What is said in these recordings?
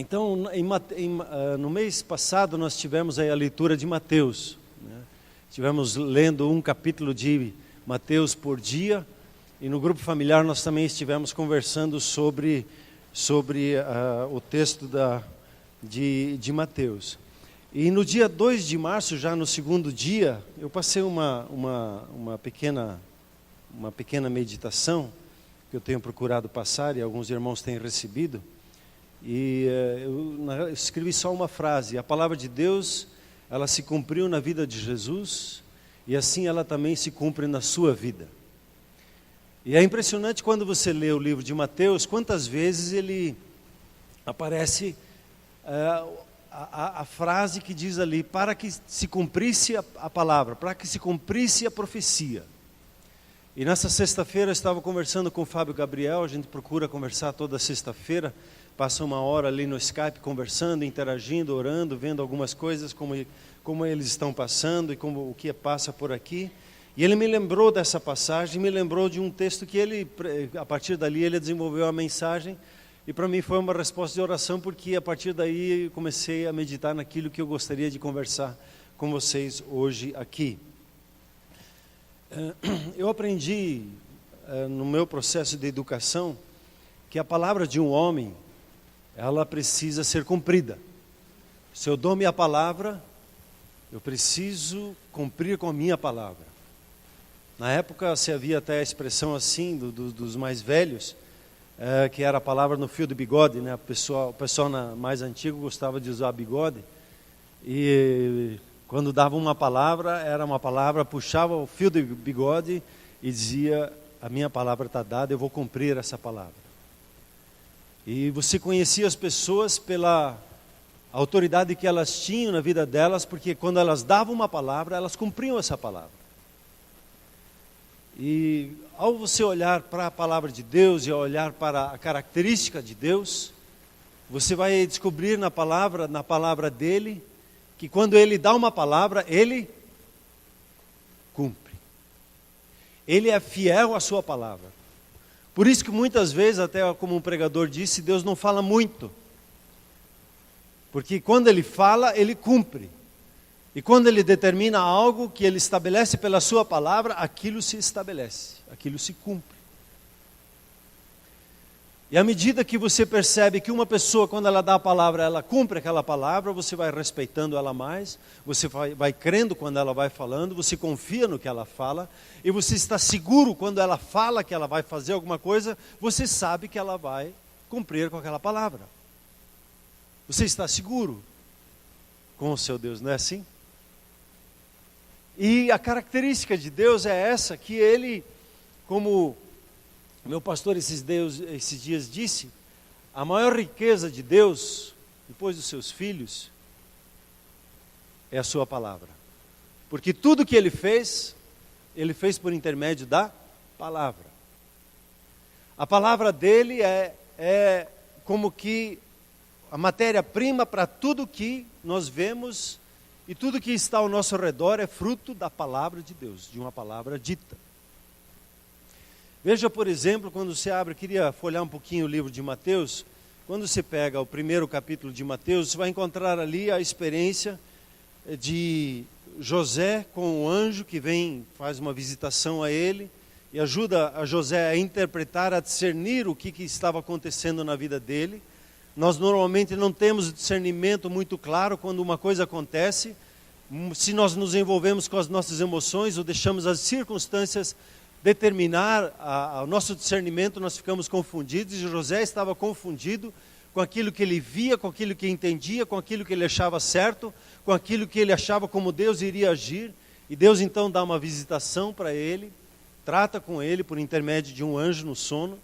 Então, no mês passado nós tivemos aí a leitura de Mateus, né? Estivemos lendo um capítulo de Mateus por dia, e no grupo familiar nós também estivemos conversando sobre o texto de Mateus. E no dia 2 de março, já no segundo dia, eu passei uma pequena meditação, que eu tenho procurado passar e alguns irmãos têm recebido. E eu escrevi só uma frase: a palavra de Deus, ela se cumpriu na vida de Jesus, e assim ela também se cumpre na sua vida. E é impressionante quando você lê o livro de Mateus, quantas vezes ele aparece a frase que diz ali: para que se cumprisse a palavra, para que se cumprisse a profecia. E nessa sexta-feira eu estava conversando com o Fábio Gabriel, a gente procura conversar toda sexta-feira, passa uma hora ali no Skype conversando, interagindo, orando, vendo algumas coisas, como eles estão passando e como o que passa por aqui. E ele me lembrou dessa passagem, me lembrou de um texto que ele, a partir dali, ele desenvolveu a mensagem. E para mim foi uma resposta de oração, porque a partir daí eu comecei a meditar naquilo que eu gostaria de conversar com vocês hoje aqui. Eu aprendi no meu processo de educação que a palavra de um homem, ela precisa ser cumprida. Se eu dou minha palavra, eu preciso cumprir com a minha palavra. Na época se havia até a expressão assim dos mais velhos, que era a palavra no fio do bigode, né? O pessoal mais antigo gostava de usar bigode, e quando dava uma palavra, era uma palavra, puxava o fio do bigode e dizia: a minha palavra está dada, eu vou cumprir essa palavra. E você conhecia as pessoas pela autoridade que elas tinham na vida delas, porque quando elas davam uma palavra, elas cumpriam essa palavra. E ao você olhar para a palavra de Deus e ao olhar para a característica de Deus, você vai descobrir na palavra dele, que quando ele dá uma palavra, ele cumpre. Ele é fiel à sua palavra. Por isso que muitas vezes, até como um pregador disse, Deus não fala muito. Porque quando ele fala, ele cumpre. E quando ele determina algo que ele estabelece pela sua palavra, aquilo se estabelece, aquilo se cumpre. E à medida que você percebe que uma pessoa, quando ela dá a palavra, ela cumpre aquela palavra, você vai respeitando ela mais, você vai crendo quando ela vai falando, você confia no que ela fala, e você está seguro quando ela fala que ela vai fazer alguma coisa, você sabe que ela vai cumprir com aquela palavra. Você está seguro com o seu Deus, não é assim? E a característica de Deus é essa, que ele, como meu pastor esses dias disse, a maior riqueza de Deus, depois dos seus filhos, é a sua palavra. Porque tudo que ele fez por intermédio da palavra. A palavra dele é como que a matéria-prima para tudo que nós vemos, e tudo que está ao nosso redor é fruto da palavra de Deus, de uma palavra dita. Veja, por exemplo, quando você abre, queria folhear um pouquinho o livro de Mateus, quando você pega o primeiro capítulo de Mateus, você vai encontrar ali a experiência de José com o anjo que faz uma visitação a ele, e ajuda a José a interpretar, a discernir o que estava acontecendo na vida dele. Nós normalmente não temos discernimento muito claro quando uma coisa acontece, se nós nos envolvemos com as nossas emoções ou deixamos as circunstâncias determinar o nosso discernimento, nós ficamos confundidos, e José estava confundido com aquilo que ele via, com aquilo que entendia, com aquilo que ele achava certo, com aquilo que ele achava como Deus iria agir, e Deus então dá uma visitação para ele, trata com ele por intermédio de um anjo no sono,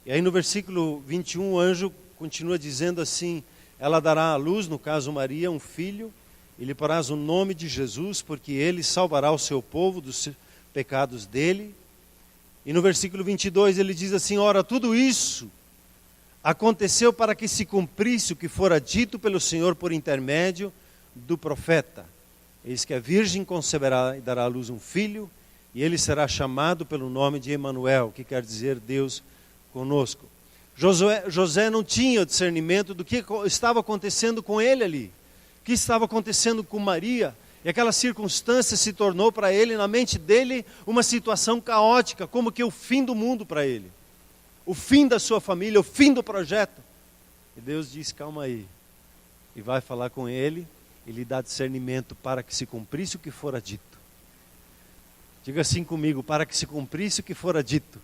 e aí no versículo 21 o anjo continua dizendo assim: ela dará à luz, no caso Maria, um filho, e lhe porás o nome de Jesus, porque ele salvará o seu povo dos pecados dele. E no versículo 22 ele diz assim: ora, tudo isso aconteceu para que se cumprisse o que fora dito pelo Senhor por intermédio do profeta. Eis que a virgem conceberá e dará à luz um filho, e ele será chamado pelo nome de Emanuel, que quer dizer Deus conosco. José não tinha discernimento do que estava acontecendo com ele ali, o que estava acontecendo com Maria, e aquela circunstância se tornou para ele, na mente dele, uma situação caótica, como que o fim do mundo para ele, o fim da sua família, o fim do projeto. E Deus diz: calma aí, e vai falar com ele, e lhe dá discernimento para que se cumprisse o que fora dito. Diga assim comigo: para que se cumprisse o que fora dito.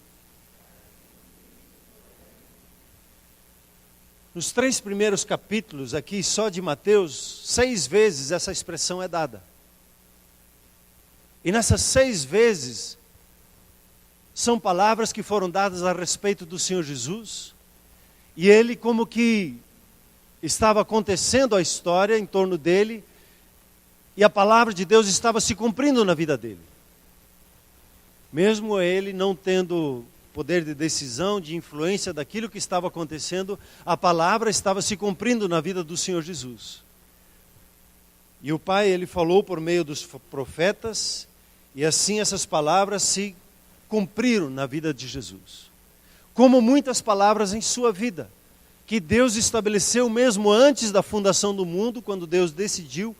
Nos 3 primeiros capítulos aqui, só de Mateus, 6 vezes essa expressão é dada. E nessas 6 vezes, são palavras que foram dadas a respeito do Senhor Jesus. E ele, como que estava acontecendo a história em torno dele, e a palavra de Deus estava se cumprindo na vida dele. Mesmo ele não tendo poder de decisão, de influência daquilo que estava acontecendo, a palavra estava se cumprindo na vida do Senhor Jesus. E o Pai, ele falou por meio dos profetas, e assim essas palavras se cumpriram na vida de Jesus. Como muitas palavras em sua vida, que Deus estabeleceu mesmo antes da fundação do mundo, quando Deus decidiu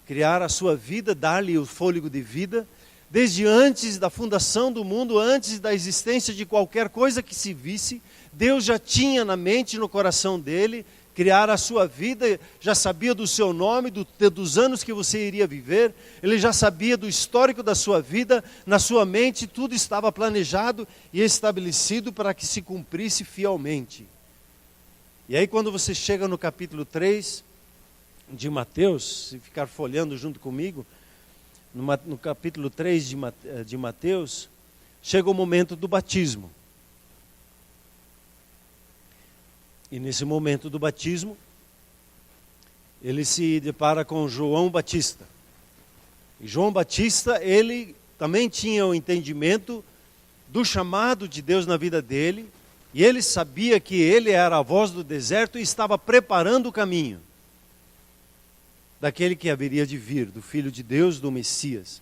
criar a sua vida, dar-lhe o fôlego de vida. Desde antes da fundação do mundo, antes da existência de qualquer coisa que se visse, Deus já tinha na mente e no coração dele criar a sua vida, já sabia do seu nome, dos anos que você iria viver, ele já sabia do histórico da sua vida, na sua mente tudo estava planejado e estabelecido para que se cumprisse fielmente. E aí quando você chega no capítulo 3 de Mateus, se ficar folheando junto comigo, no capítulo 3 de Mateus, chega o momento do batismo. E nesse momento do batismo, ele se depara com João Batista. E João Batista, ele também tinha o entendimento do chamado de Deus na vida dele, e ele sabia que ele era a voz do deserto e estava preparando o caminho daquele que haveria de vir, do Filho de Deus, do Messias.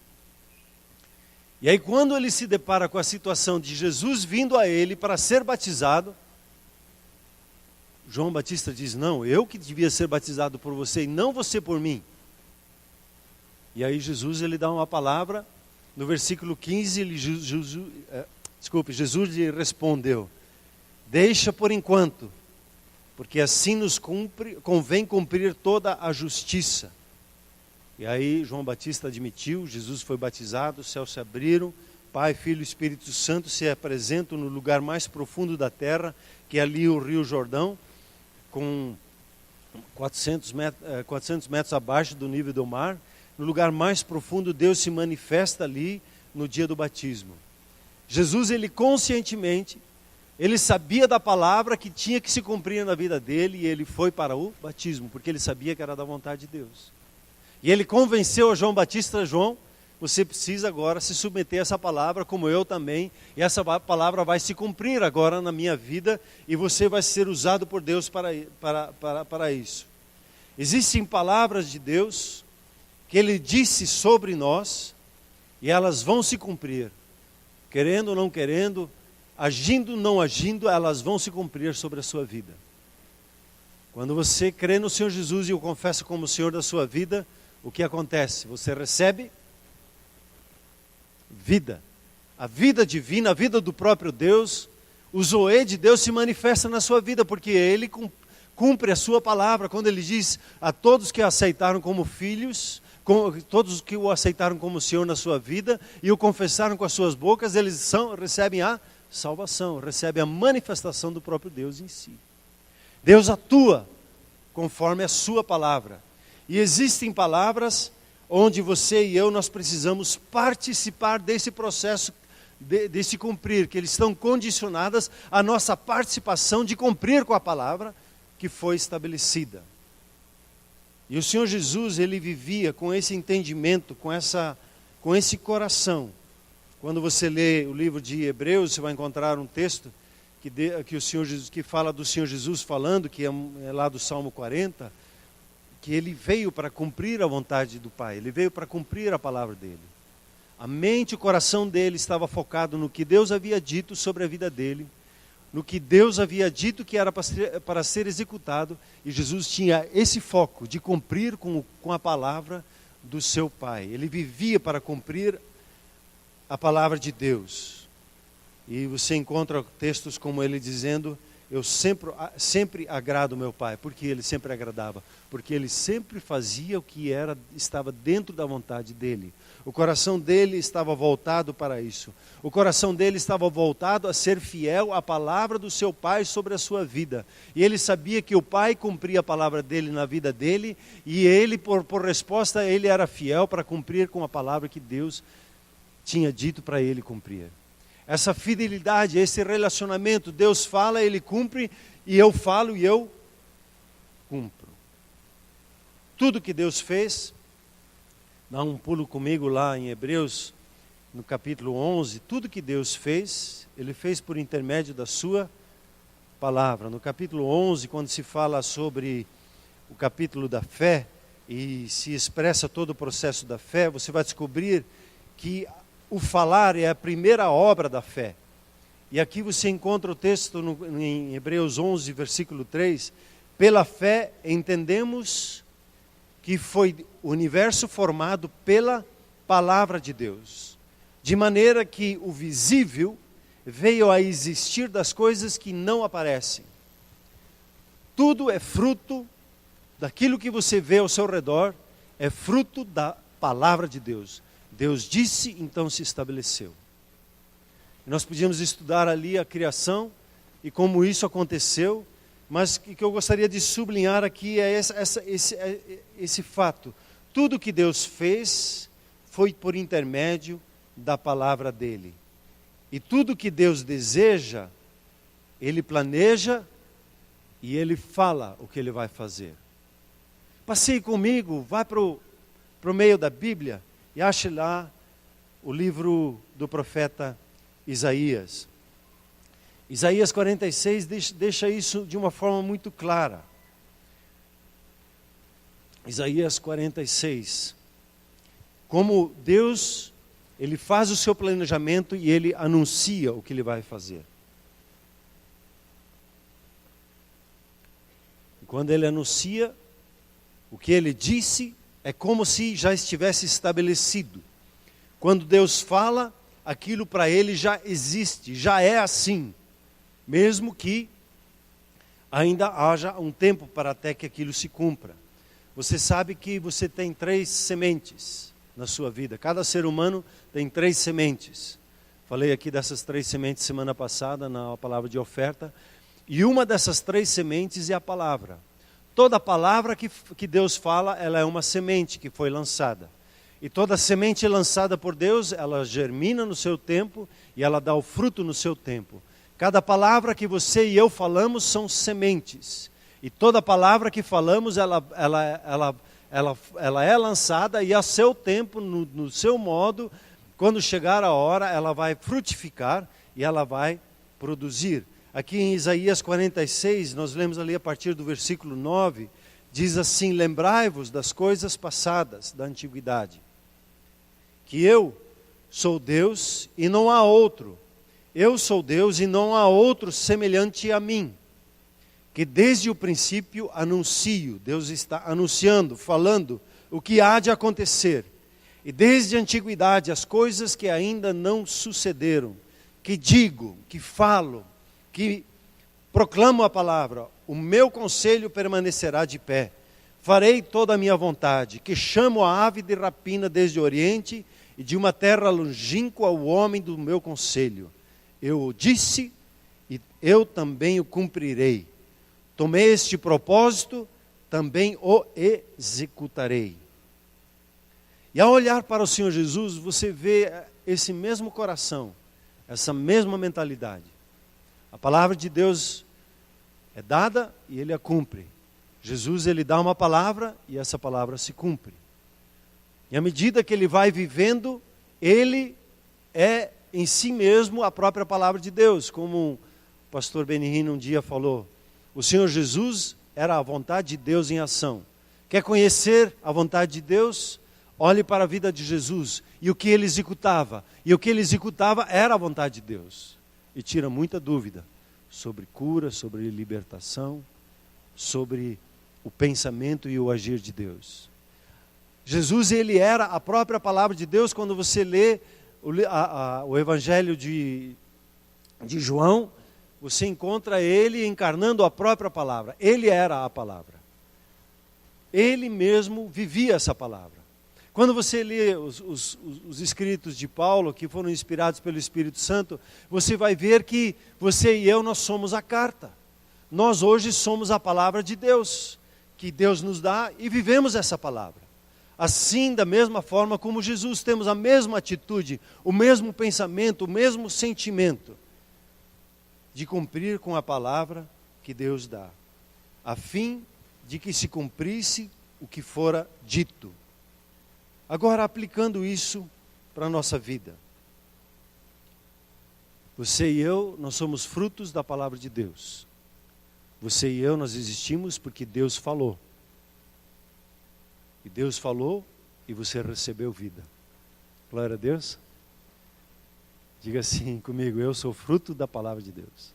E aí quando ele se depara com a situação de Jesus vindo a ele para ser batizado, João Batista diz: não, eu que devia ser batizado por você e não você por mim. E aí Jesus, ele dá uma palavra, no versículo 15, Jesus lhe respondeu: deixa por enquanto, porque assim nos convém cumprir toda a justiça. E aí João Batista admitiu, Jesus foi batizado, os céus se abriram, Pai, Filho e Espírito Santo se apresentam no lugar mais profundo da terra, que é ali o Rio Jordão, com 400 metros abaixo do nível do mar. No lugar mais profundo, Deus se manifesta ali no dia do batismo. Jesus, ele conscientemente, ele sabia da palavra que tinha que se cumprir na vida dele, e ele foi para o batismo, porque ele sabia que era da vontade de Deus. E ele convenceu a João Batista: João, você precisa agora se submeter a essa palavra, como eu também, e essa palavra vai se cumprir agora na minha vida, e você vai ser usado por Deus para isso. Existem palavras de Deus que ele disse sobre nós, e elas vão se cumprir, querendo ou não querendo, agindo ou não agindo, elas vão se cumprir sobre a sua vida. Quando você crê no Senhor Jesus e o confessa como o Senhor da sua vida, o que acontece? Você recebe vida, a vida divina, a vida do próprio Deus, o Zoe de Deus se manifesta na sua vida, porque Ele cumpre a sua palavra, quando Ele diz a todos que o aceitaram como filhos, todos que o aceitaram como Senhor na sua vida, e o confessaram com as suas bocas, eles recebem a salvação, recebem a manifestação do próprio Deus em si. Deus atua conforme a sua palavra, e existem palavras onde você e eu, nós precisamos participar desse processo, desse cumprir, que eles estão condicionadas à nossa participação de cumprir com a palavra que foi estabelecida. E o Senhor Jesus, ele vivia com esse entendimento, com esse coração. Quando você lê o livro de Hebreus, você vai encontrar um texto que o Senhor Jesus, que fala do Senhor Jesus falando, que é lá do Salmo 40, que ele veio para cumprir a vontade do Pai, ele veio para cumprir a palavra dele. A mente e o coração dele estava focado no que Deus havia dito sobre a vida dele. no que Deus havia dito que era para ser executado, e Jesus tinha esse foco de cumprir com a palavra do seu Pai. Ele vivia para cumprir a palavra de Deus. E você encontra textos como ele dizendo: eu sempre agrado meu Pai. Porque ele sempre agradava? Porque ele sempre fazia o que estava dentro da vontade dele. O coração dele estava voltado para isso. O coração dele estava voltado a ser fiel à palavra do seu Pai sobre a sua vida. E ele sabia que o Pai cumpria a palavra dele na vida dele, e ele, por resposta, ele era fiel para cumprir com a palavra que Deus tinha dito para ele cumprir. Essa fidelidade, esse relacionamento, Deus fala, ele cumpre, e eu falo e eu cumpro. Tudo que Deus fez, dá um pulo comigo lá em Hebreus, no capítulo 11, tudo que Deus fez, ele fez por intermédio da sua palavra. No capítulo 11, quando se fala sobre o capítulo da fé, e se expressa todo o processo da fé, você vai descobrir que o falar é a primeira obra da fé. E aqui você encontra o texto em Hebreus 11, versículo 3. Pela fé entendemos que foi o universo formado pela palavra de Deus, de maneira que o visível veio a existir das coisas que não aparecem. Tudo é fruto daquilo que você vê ao seu redor, é fruto da palavra de Deus. Deus disse, então se estabeleceu. Nós podíamos estudar ali a criação e como isso aconteceu, mas o que eu gostaria de sublinhar aqui é esse fato. Tudo que Deus fez foi por intermédio da palavra dele. E tudo que Deus deseja, ele planeja e ele fala o que ele vai fazer. Passeie comigo, vá para o meio da Bíblia e ache lá o livro do profeta Isaías. Isaías 46 deixa isso de uma forma muito clara. Isaías 46. Como Deus, ele faz o seu planejamento e ele anuncia o que ele vai fazer. E quando ele anuncia, o que ele disse é como se já estivesse estabelecido. Quando Deus fala, aquilo para ele já existe, já é assim. Mesmo que ainda haja um tempo para até que aquilo se cumpra. Você sabe que você tem 3 sementes na sua vida. Cada ser humano tem 3 sementes. Falei aqui dessas 3 sementes semana passada na palavra de oferta. E uma dessas 3 sementes é a palavra. Toda palavra que Deus fala, ela é uma semente que foi lançada. E toda semente lançada por Deus, ela germina no seu tempo e ela dá o fruto no seu tempo. Cada palavra que você e eu falamos são sementes. E toda palavra que falamos, ela é lançada e a seu tempo, no seu modo, quando chegar a hora, ela vai frutificar e ela vai produzir. Aqui em Isaías 46, nós lemos ali a partir do versículo 9, diz assim: lembrai-vos das coisas passadas da antiguidade, que eu sou Deus e não há outro. Eu sou Deus e não há outro semelhante a mim, que desde o princípio anuncio. Deus está anunciando, falando o que há de acontecer. E desde a antiguidade as coisas que ainda não sucederam, que digo, que falo, que proclamo a palavra, o meu conselho permanecerá de pé. Farei toda a minha vontade, que chamo a ave de rapina desde o oriente e de uma terra longínqua ao homem do meu conselho. Eu o disse e eu também o cumprirei. Tomei este propósito, também o executarei. E ao olhar para o Senhor Jesus, você vê esse mesmo coração, essa mesma mentalidade. A palavra de Deus é dada e ele a cumpre. Jesus, ele dá uma palavra e essa palavra se cumpre. E à medida que ele vai vivendo, ele é em si mesmo a própria palavra de Deus. Como o pastor Benihino um dia falou, o Senhor Jesus era a vontade de Deus em ação. Quer conhecer a vontade de Deus? Olhe para a vida de Jesus e o que ele executava. E o que ele executava era a vontade de Deus. E tira muita dúvida. sobre cura, sobre libertação, sobre o pensamento e o agir de Deus. Jesus, ele era a própria palavra de Deus. Quando você lê o Evangelho de João, você encontra ele encarnando a própria palavra. Ele era a palavra. Ele mesmo vivia essa palavra. Quando você lê os escritos de Paulo, que foram inspirados pelo Espírito Santo, você vai ver que você e eu, nós somos a carta. Nós hoje somos a palavra de Deus, que Deus nos dá, e vivemos essa palavra. Assim, da mesma forma como Jesus, temos a mesma atitude, o mesmo pensamento, o mesmo sentimento de cumprir com a palavra que Deus dá, a fim de que se cumprisse o que fora dito. Agora, aplicando isso para a nossa vida. Você e eu, nós somos frutos da palavra de Deus. Você e eu, nós existimos porque Deus falou. E Deus falou e você recebeu vida. Glória a Deus. Diga assim comigo: eu sou fruto da palavra de Deus.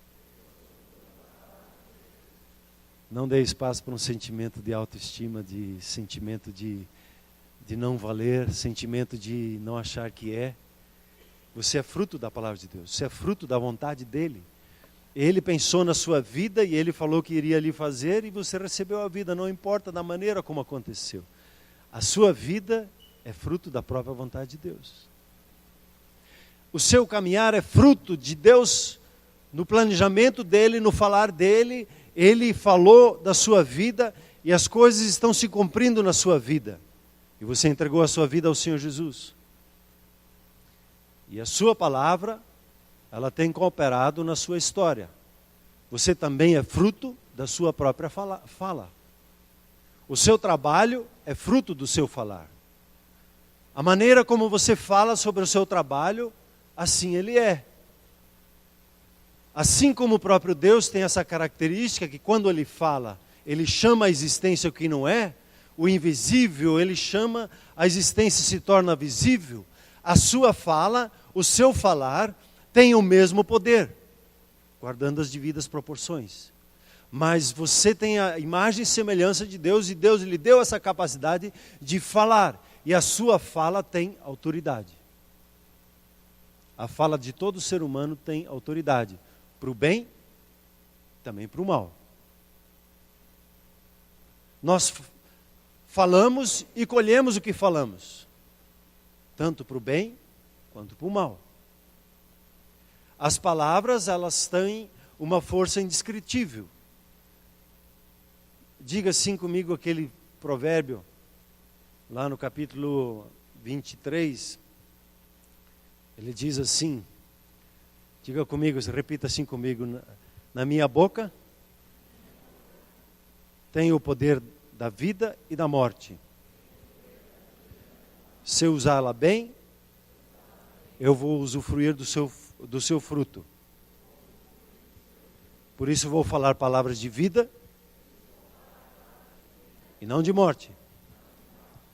Não dê espaço para um sentimento de autoestima, de sentimento de não valer, sentimento de não achar que é. Você é fruto da palavra de Deus, você é fruto da vontade dEle. Ele pensou na sua vida e Ele falou que iria lhe fazer, e você recebeu a vida, não importa da maneira como aconteceu. A sua vida é fruto da própria vontade de Deus. O seu caminhar é fruto de Deus, no planejamento dEle, no falar dEle. Ele falou da sua vida e as coisas estão se cumprindo na sua vida. E você entregou a sua vida ao Senhor Jesus. E a sua palavra, ela tem cooperado na sua história. Você também é fruto da sua própria fala. O seu trabalho é fruto do seu falar. A maneira como você fala sobre o seu trabalho, assim ele é. Assim como o próprio Deus tem essa característica que quando Ele fala, Ele chama a existência o que não é, o invisível, Ele chama, a existência se torna visível. A sua fala, o seu falar, tem o mesmo poder, guardando as devidas proporções. Mas você tem a imagem e semelhança de Deus, e Deus lhe deu essa capacidade de falar, e a sua fala tem autoridade. A fala de todo ser humano tem autoridade, para o bem, também para o mal. Nós falamos e colhemos o que falamos, tanto para o bem quanto para o mal. As palavras, elas têm uma força indescritível. Diga assim comigo aquele provérbio, lá no capítulo 23, ele diz assim, diga comigo, repita assim comigo: na minha boca tem o poder da vida e da morte. Se eu usá-la bem, eu vou usufruir do seu fruto. Por isso vou falar palavras de vida e não de morte.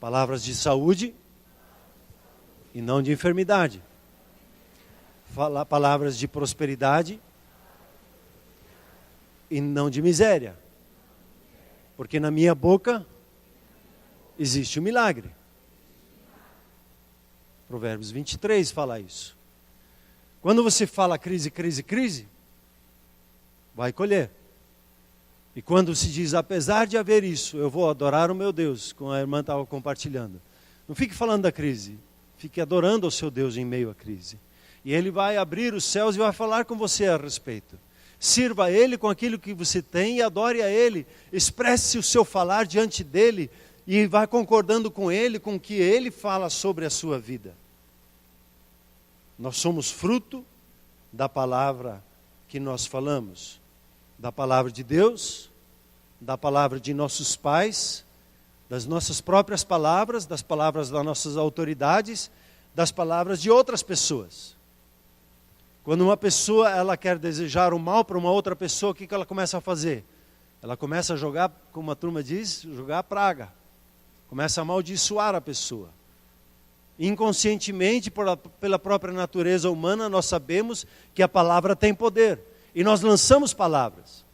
Palavras de saúde e não de enfermidade. Falar palavras de prosperidade e não de miséria. Porque na minha boca existe um milagre. Provérbios 23 fala isso. Quando você fala crise, crise, crise, vai colher. E quando se diz, apesar de haver isso, eu vou adorar o meu Deus, como a irmã estava compartilhando. Não fique falando da crise, fique adorando ao seu Deus em meio à crise. E Ele vai abrir os céus e vai falar com você a respeito. Sirva a Ele com aquilo que você tem e adore a Ele. Expresse o seu falar diante dEle e vai concordando com Ele, com o que Ele fala sobre a sua vida. Nós somos fruto da palavra que nós falamos. Da palavra de Deus, da palavra de nossos pais, das nossas próprias palavras, das palavras das nossas autoridades, das palavras de outras pessoas. Quando uma pessoa ela quer desejar o mal para uma outra pessoa, o que ela começa a fazer? Ela começa a jogar, como a turma diz, jogar praga. Começa a amaldiçoar a pessoa. Inconscientemente, pela própria natureza humana, nós sabemos que a palavra tem poder. e nós lançamos palavras.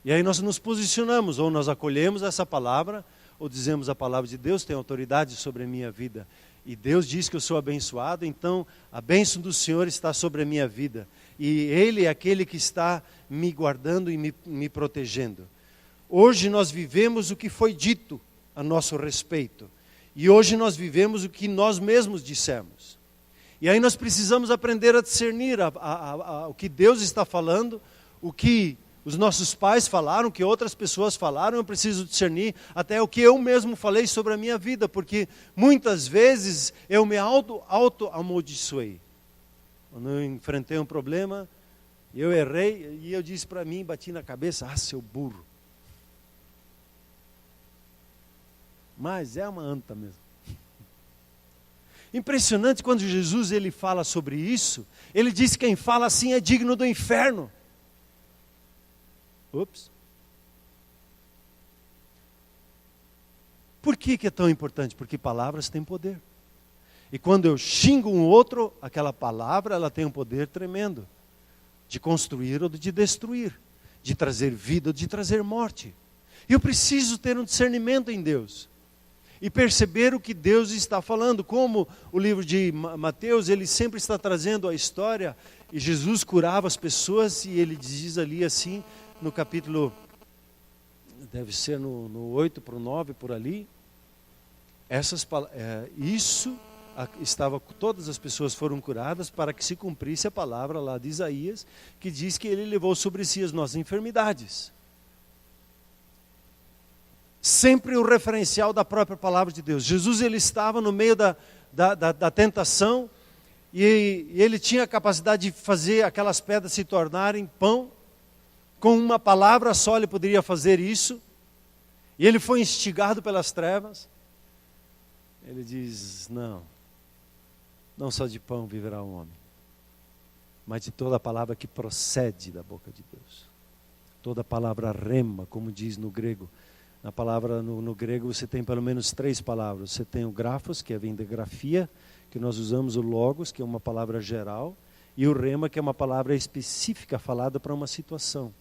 E aí nós nos posicionamos, ou nós acolhemos essa palavra, ou dizemos: a palavra de Deus tem autoridade sobre a minha vida. E Deus diz que eu sou abençoado, então a bênção do Senhor está sobre a minha vida. E Ele é aquele que está me guardando e me protegendo. Hoje nós vivemos o que foi dito a nosso respeito. E hoje nós vivemos o que nós mesmos dissemos. E aí nós precisamos aprender a discernir o que Deus está falando, o que os nossos pais falaram, o que outras pessoas falaram. Eu preciso discernir até o que eu mesmo falei sobre a minha vida, porque muitas vezes eu me auto-amaldiçoei. Quando eu enfrentei um problema, eu errei e eu disse para mim, bati na cabeça: ah, seu burro. Mas é uma anta mesmo. Impressionante quando Jesus ele fala sobre isso, ele diz que quem fala assim é digno do inferno. Ups. Por que é tão importante? Porque palavras têm poder. E quando eu xingo um outro, aquela palavra ela tem um poder tremendo de construir ou de destruir, de trazer vida ou de trazer morte. E eu preciso ter um discernimento em Deus e perceber o que Deus está falando. Como o livro de Mateus, ele sempre está trazendo a história, e Jesus curava as pessoas, e ele diz ali assim, no capítulo, deve ser no 8 para o 9, por ali, todas as pessoas foram curadas para que se cumprisse a palavra lá de Isaías, que diz que ele levou sobre si as nossas enfermidades. Sempre o referencial da própria palavra de Deus. Jesus ele estava no meio da tentação, e ele tinha a capacidade de fazer aquelas pedras se tornarem pão. Com uma palavra só ele poderia fazer isso. E ele foi instigado pelas trevas. Ele diz: não só de pão viverá o homem, mas de toda a palavra que procede da boca de Deus. Toda a palavra rema, como diz no grego. Na palavra, no grego você tem pelo menos 3 palavras. Você tem o grafos, que vem da grafia, que nós usamos o logos, que é uma palavra geral, e o rema, que é uma palavra específica falada para uma situação.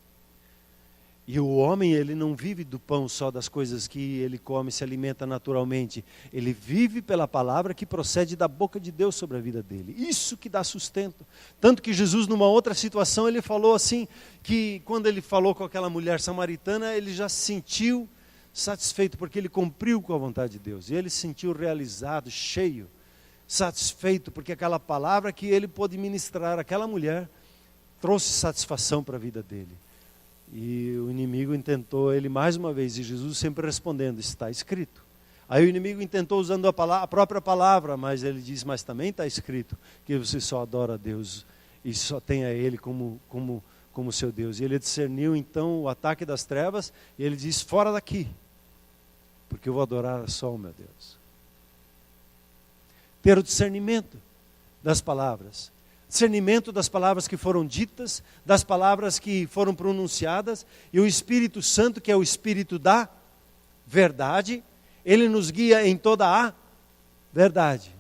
E o homem, ele não vive do pão só, das coisas que ele come, se alimenta naturalmente. Ele vive pela palavra que procede da boca de Deus sobre a vida dele. Isso que dá sustento. Tanto que Jesus, numa outra situação, ele falou assim, que quando ele falou com aquela mulher samaritana, ele já se sentiu satisfeito, porque ele cumpriu com a vontade de Deus. E ele se sentiu realizado, cheio, satisfeito, porque aquela palavra que ele pôde ministrar àquela mulher trouxe satisfação para a vida dele. E o inimigo intentou ele mais uma vez, e Jesus sempre respondendo: está escrito. Aí o inimigo intentou usando a própria palavra, mas ele diz: mas também está escrito que você só adora a Deus e só tem a Ele como seu Deus. E ele discerniu então o ataque das trevas, e ele diz: fora daqui, porque eu vou adorar só o meu Deus. Ter o discernimento das palavras. Discernimento das palavras que foram ditas, das palavras que foram pronunciadas, e o Espírito Santo, que é o Espírito da verdade, ele nos guia em toda a verdade.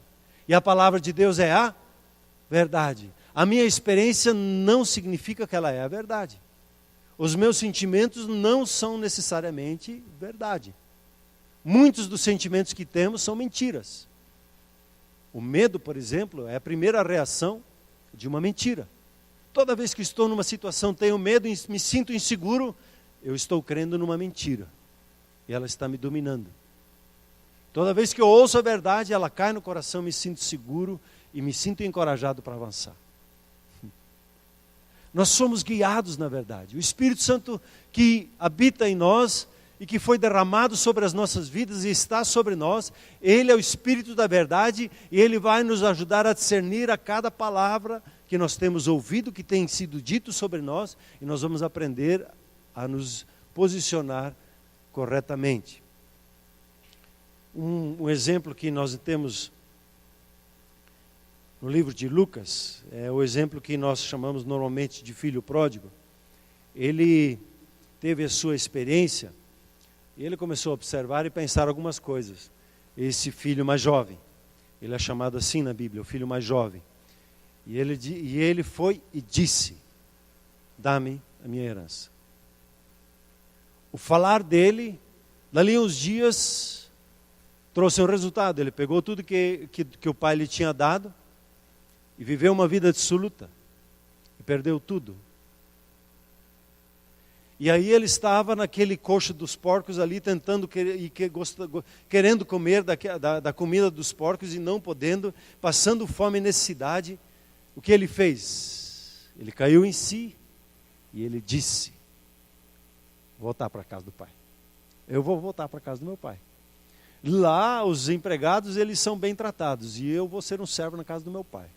E a palavra de Deus é a verdade. A minha experiência não significa que ela é a verdade. Os meus sentimentos não são necessariamente verdade. Muitos dos sentimentos que temos são mentiras. O medo, por exemplo, é a primeira reação de uma mentira. Toda vez que estou numa situação, tenho medo, me sinto inseguro, eu estou crendo numa mentira. E ela está me dominando. Toda vez que eu ouço a verdade, ela cai no coração, me sinto seguro e me sinto encorajado para avançar. Nós somos guiados na verdade. O Espírito Santo que habita em nós e que foi derramado sobre as nossas vidas e está sobre nós, ele é o Espírito da verdade, e ele vai nos ajudar a discernir a cada palavra que nós temos ouvido, que tem sido dito sobre nós, e nós vamos aprender a nos posicionar corretamente. Um exemplo que nós temos no livro de Lucas, é o exemplo que nós chamamos normalmente de filho pródigo. Ele teve a sua experiência, e ele começou a observar e pensar algumas coisas. Esse filho mais jovem, ele é chamado assim na Bíblia, o filho mais jovem. E ele foi e disse, dá-me a minha herança. O falar dele, dali uns dias, trouxe um resultado. Ele pegou tudo que o pai lhe tinha dado e viveu uma vida dissoluta. E perdeu tudo. E aí ele estava naquele coxo dos porcos ali, querendo comer da comida dos porcos e não podendo, passando fome e necessidade. O que ele fez? Ele caiu em si e ele disse: voltar para a casa do pai. Eu vou voltar para a casa do meu pai. Lá os empregados eles são bem tratados e eu vou ser um servo na casa do meu pai.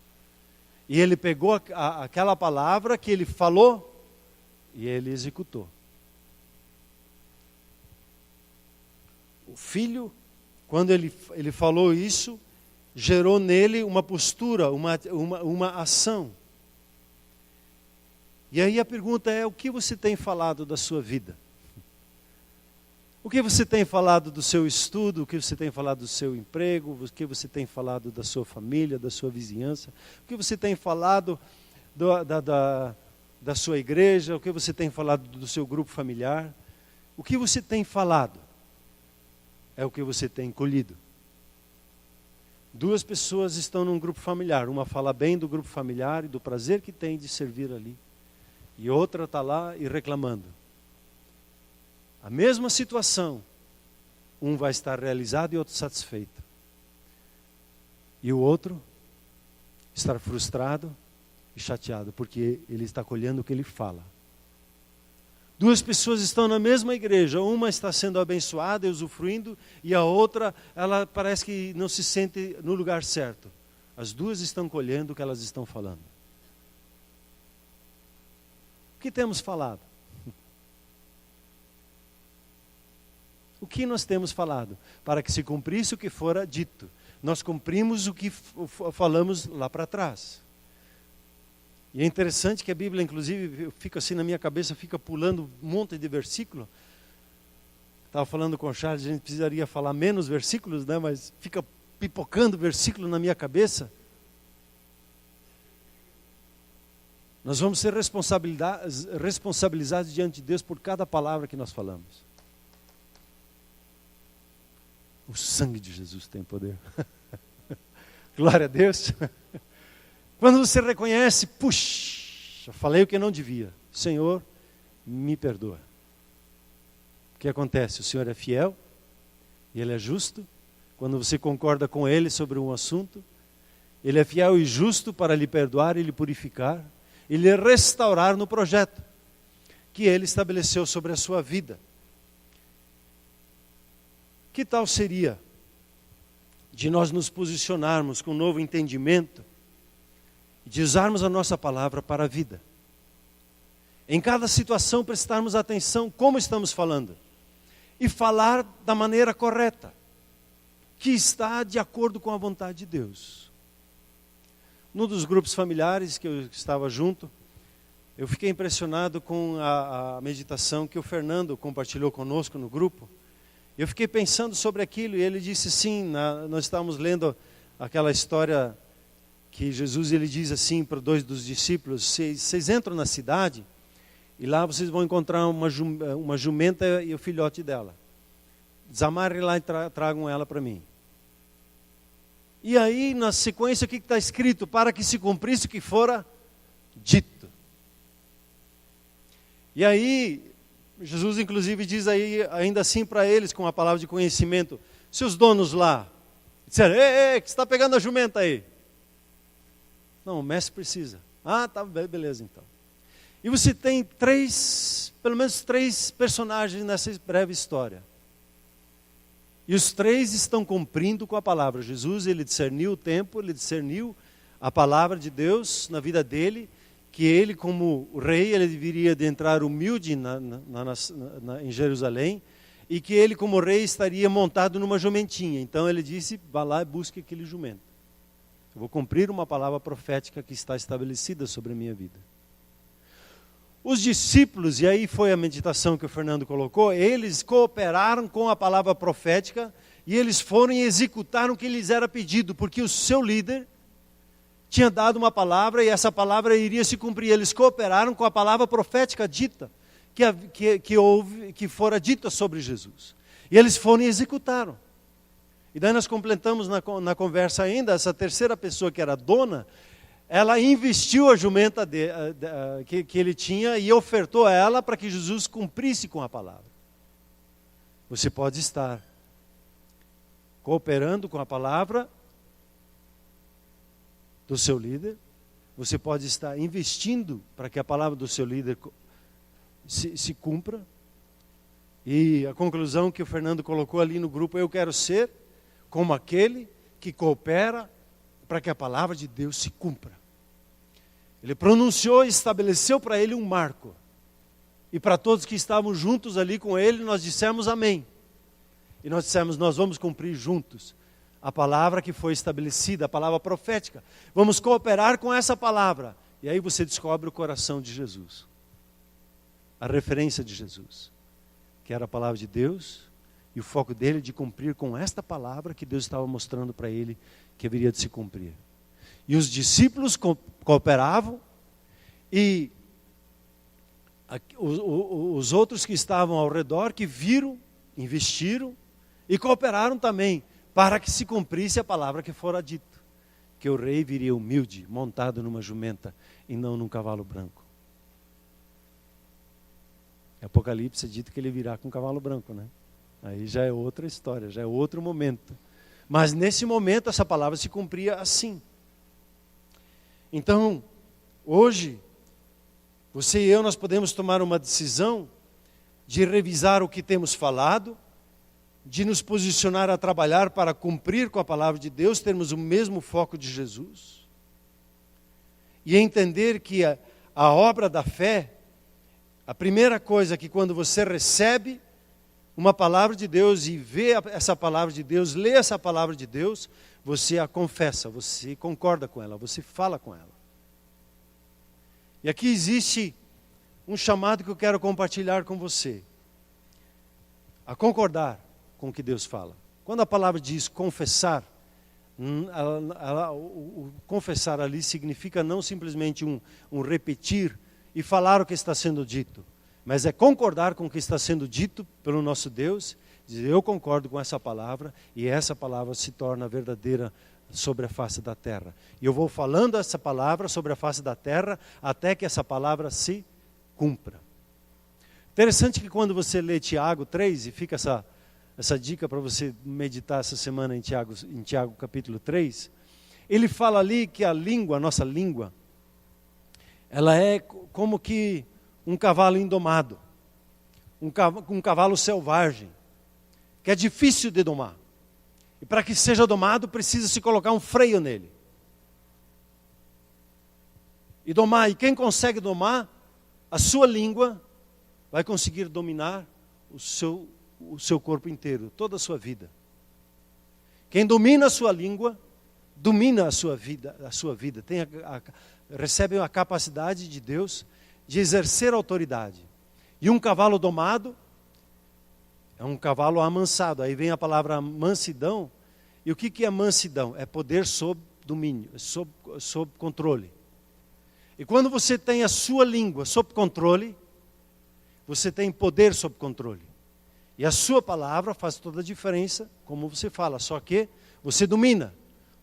E ele pegou aquela palavra que ele falou e ele executou. O filho, quando ele falou isso, gerou nele uma postura, uma ação. E aí a pergunta é: o que você tem falado da sua vida? O que você tem falado do seu estudo? O que você tem falado do seu emprego? O que você tem falado da sua família, da sua vizinhança? O que você tem falado da sua igreja? O que você tem falado do seu grupo familiar? O que você tem falado é o que você tem colhido. Duas pessoas estão num grupo familiar. Uma fala bem do grupo familiar e do prazer que tem de servir ali. E outra está lá e reclamando. A mesma situação, um vai estar realizado e outro satisfeito. E o outro estar frustrado e chateado, porque ele está colhendo o que ele fala. Duas pessoas estão na mesma igreja, uma está sendo abençoada e usufruindo, e a outra, ela parece que não se sente no lugar certo. As duas estão colhendo o que elas estão falando. O que temos falado? O que nós temos falado? Para que se cumprisse o que fora dito. Nós cumprimos o que falamos lá para trás. E é interessante que a Bíblia, inclusive, fica assim na minha cabeça, fica pulando um monte de versículo. Estava falando com o Charles, a gente precisaria falar menos versículos, né? Mas fica pipocando versículo na minha cabeça. Nós vamos ser responsabilizados diante de Deus por cada palavra que nós falamos. O sangue de Jesus tem poder. Glória a Deus. Quando você reconhece, puxa, falei o que não devia. Senhor, me perdoa. O que acontece? O Senhor é fiel e Ele é justo. Quando você concorda com Ele sobre um assunto, Ele é fiel e justo para lhe perdoar e lhe purificar e lhe restaurar no projeto que Ele estabeleceu sobre a sua vida. Que tal seria de nós nos posicionarmos com um novo entendimento e de usarmos a nossa palavra para a vida? Em cada situação prestarmos atenção como estamos falando e falar da maneira correta, que está de acordo com a vontade de Deus. Num dos grupos familiares que eu estava junto, eu fiquei impressionado com a meditação que o Fernando compartilhou conosco no grupo. Eu fiquei pensando sobre aquilo e ele disse sim, nós estávamos lendo aquela história que Jesus ele diz assim para dois dos discípulos: vocês entram na cidade e lá vocês vão encontrar uma jumenta e o filhote dela. Desamarrem lá e tragam ela para mim. E aí na sequência o que está escrito? Para que se cumprisse o que fora dito. E aí Jesus inclusive diz aí, ainda assim para eles, com a palavra de conhecimento: seus donos lá disseram: ei, que você está pegando a jumenta aí? Não, o mestre precisa. Ah, tá, beleza então. E você tem pelo menos três personagens nessa breve história. E os três estão cumprindo com a palavra. Jesus, ele discerniu o tempo, ele discerniu a palavra de Deus na vida dele, que ele como rei, ele deveria de entrar humilde em Jerusalém, e que ele como rei estaria montado numa jumentinha. Então ele disse: vá lá e busque aquele jumento. Eu vou cumprir uma palavra profética que está estabelecida sobre a minha vida. Os discípulos, e aí foi a meditação que o Fernando colocou, eles cooperaram com a palavra profética e eles foram e executaram o que lhes era pedido, porque o seu líder tinha dado uma palavra e essa palavra iria se cumprir. Eles cooperaram com a palavra profética dita, que fora dita sobre Jesus. E eles foram e executaram. E daí nós completamos na conversa ainda, essa terceira pessoa que era dona, ela investiu a jumenta que ele tinha e ofertou a ela para que Jesus cumprisse com a palavra. Você pode estar cooperando com a palavra do seu líder, você pode estar investindo para que a palavra do seu líder se cumpra. E a conclusão que o Fernando colocou ali no grupo, eu quero ser como aquele que coopera para que a palavra de Deus se cumpra. Ele pronunciou e estabeleceu para ele um marco. E para todos que estavam juntos ali com ele, nós dissemos amém. E nós dissemos, nós vamos cumprir juntos a palavra que foi estabelecida, a palavra profética. Vamos cooperar com essa palavra. E aí você descobre o coração de Jesus. A referência de Jesus. Que era a palavra de Deus. E o foco dele de cumprir com esta palavra que Deus estava mostrando para ele que haveria de se cumprir. E os discípulos cooperavam. E os outros que estavam ao redor, que viram, investiram e cooperaram também, para que se cumprisse a palavra que fora dita, que o rei viria humilde, montado numa jumenta e não num cavalo branco. Em Apocalipse é dito que ele virá com um cavalo branco, né? Aí já é outra história, já é outro momento. Mas nesse momento essa palavra se cumpria assim. Então, hoje, você e eu, nós podemos tomar uma decisão de revisar o que temos falado, de nos posicionar a trabalhar para cumprir com a palavra de Deus, termos o mesmo foco de Jesus. E entender que a obra da fé, a primeira coisa que quando você recebe uma palavra de Deus e vê essa palavra de Deus, lê essa palavra de Deus, você a confessa, você concorda com ela, você fala com ela. E aqui existe um chamado que eu quero compartilhar com você. A concordar com o que Deus fala. Quando a palavra diz confessar, o confessar ali significa não simplesmente um repetir e falar o que está sendo dito, mas é concordar com o que está sendo dito pelo nosso Deus, dizer eu concordo com essa palavra e essa palavra se torna verdadeira sobre a face da terra. E eu vou falando essa palavra sobre a face da terra até que essa palavra se cumpra. Interessante que quando você lê Tiago 3, e fica essa dica para você meditar essa semana em Tiago capítulo 3, ele fala ali que a nossa língua, ela é como que um cavalo indomado, um cavalo selvagem, que é difícil de domar. E para que seja domado, precisa se colocar um freio nele. E quem consegue domar a sua língua, vai conseguir dominar o seu corpo inteiro, toda a sua vida. Quem domina a sua língua, domina a sua vida, recebe a capacidade de Deus de exercer autoridade. E um cavalo domado é um cavalo amansado. Aí vem a palavra mansidão. E o que é mansidão? É poder sob domínio, sob controle. E quando você tem a sua língua sob controle, você tem poder sob controle. E a sua palavra faz toda a diferença, como você fala. Só que você domina.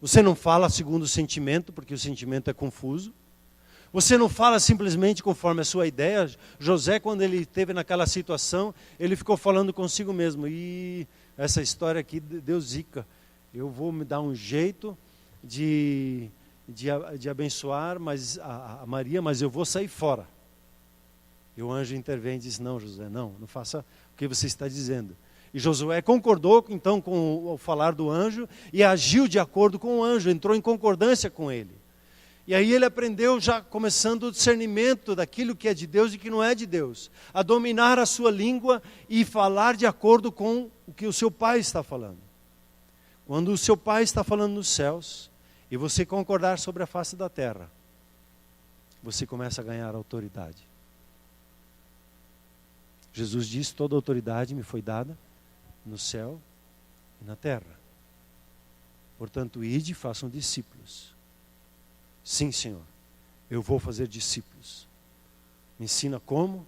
Você não fala segundo o sentimento, porque o sentimento é confuso. Você não fala simplesmente conforme a sua ideia. José, quando ele esteve naquela situação, ele ficou falando consigo mesmo. E essa história aqui deu zica. Eu vou me dar um jeito de abençoar a Maria, mas eu vou sair fora. E o anjo intervém e diz, não, José, não faça o que você está dizendo. E Josué concordou então com o falar do anjo e agiu de acordo com o anjo, entrou em concordância com ele. E aí ele aprendeu, já começando o discernimento daquilo que é de Deus e que não é de Deus, a dominar a sua língua e falar de acordo com o que o seu pai está falando. Quando o seu pai está falando nos céus e você concordar sobre a face da terra, você começa a ganhar autoridade. Jesus diz, toda autoridade me foi dada no céu e na terra. Portanto, ide e façam discípulos. Sim, Senhor, eu vou fazer discípulos. Me ensina como?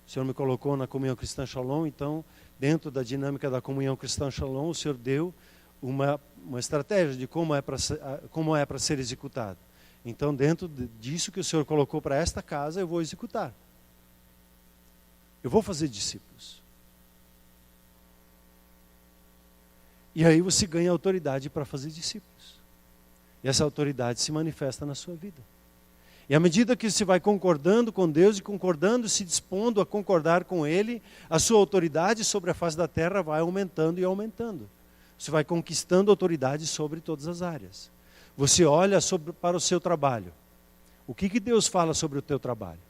O Senhor me colocou na Comunhão Cristã Shalom, então, dentro da dinâmica da Comunhão Cristã Shalom, o Senhor deu uma estratégia de como é para ser executado. Então, dentro disso que o Senhor colocou para esta casa, eu vou executar. Eu vou fazer discípulos. E aí você ganha autoridade para fazer discípulos. E essa autoridade se manifesta na sua vida. E à medida que você vai concordando com Deus e concordando, se dispondo a concordar com Ele, a sua autoridade sobre a face da terra vai aumentando e aumentando. Você vai conquistando autoridade sobre todas as áreas. Você olha para o seu trabalho. O que Deus fala sobre o teu trabalho?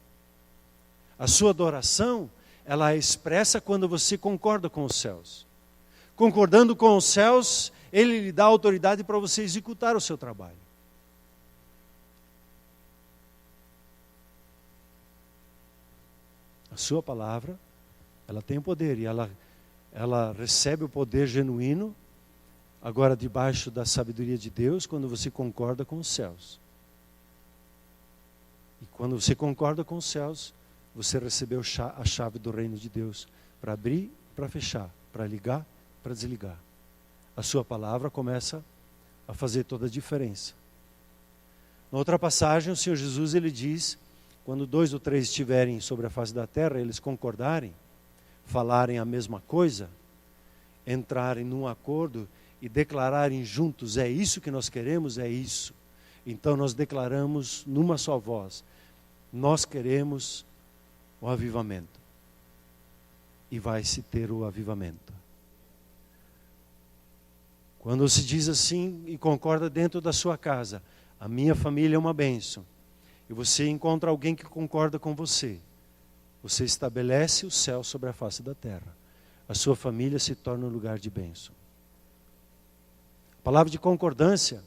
A sua adoração, ela é expressa quando você concorda com os céus. Concordando com os céus, Ele lhe dá autoridade para você executar o seu trabalho. A sua palavra, ela tem poder e ela recebe o poder genuíno, agora debaixo da sabedoria de Deus, quando você concorda com os céus. E quando você concorda com os céus, você recebeu a chave do reino de Deus para abrir, para fechar, para ligar, para desligar. A sua palavra começa a fazer toda a diferença. Na outra passagem, o Senhor Jesus, ele diz, quando 2 ou 3 estiverem sobre a face da terra, eles concordarem, falarem a mesma coisa, entrarem num acordo e declararem juntos, é isso que nós queremos, é isso. Então nós declaramos numa só voz, nós queremos o avivamento. E vai se ter o avivamento. Quando se diz assim e concorda dentro da sua casa, a minha família é uma bênção, e você encontra alguém que concorda com você, você estabelece o céu sobre a face da terra. A sua família se torna um lugar de bênção. A palavra de concordância,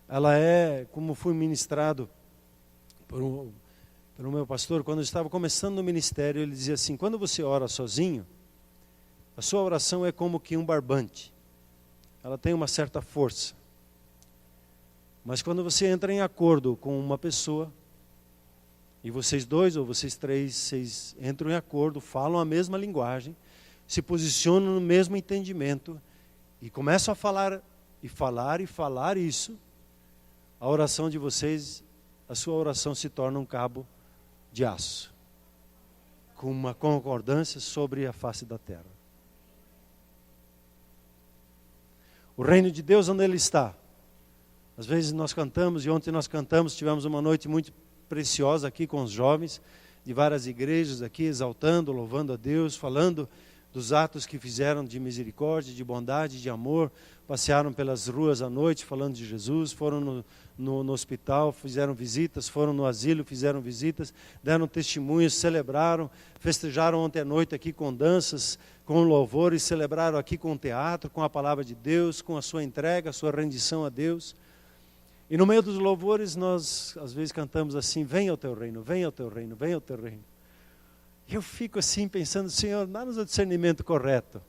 ela é, como foi ministrado pelo meu pastor, quando eu estava começando no ministério, ele dizia assim, quando você ora sozinho, a sua oração é como que um barbante. Ela tem uma certa força. Mas quando você entra em acordo com uma pessoa, e vocês 2 ou vocês 3, vocês entram em acordo, falam a mesma linguagem, se posicionam no mesmo entendimento, e começam a falar isso, a oração de vocês, a sua oração se torna um cabo de aço, com uma concordância sobre a face da terra. O reino de Deus, onde Ele está? Às vezes nós cantamos, e ontem nós cantamos, tivemos uma noite muito preciosa aqui com os jovens, de várias igrejas aqui, exaltando, louvando a Deus, falando dos atos que fizeram de misericórdia, de bondade, de amor, passearam pelas ruas à noite falando de Jesus, foram no hospital, fizeram visitas, foram no asilo, fizeram visitas, deram testemunhos, celebraram, festejaram ontem à noite aqui com danças, com louvor, e celebraram aqui com teatro, com a palavra de Deus, com a sua entrega, a sua rendição a Deus. E no meio dos louvores nós às vezes cantamos assim, venha ao teu reino, venha ao teu reino, venha ao teu reino. E eu fico assim pensando, Senhor, dá-nos o discernimento correto.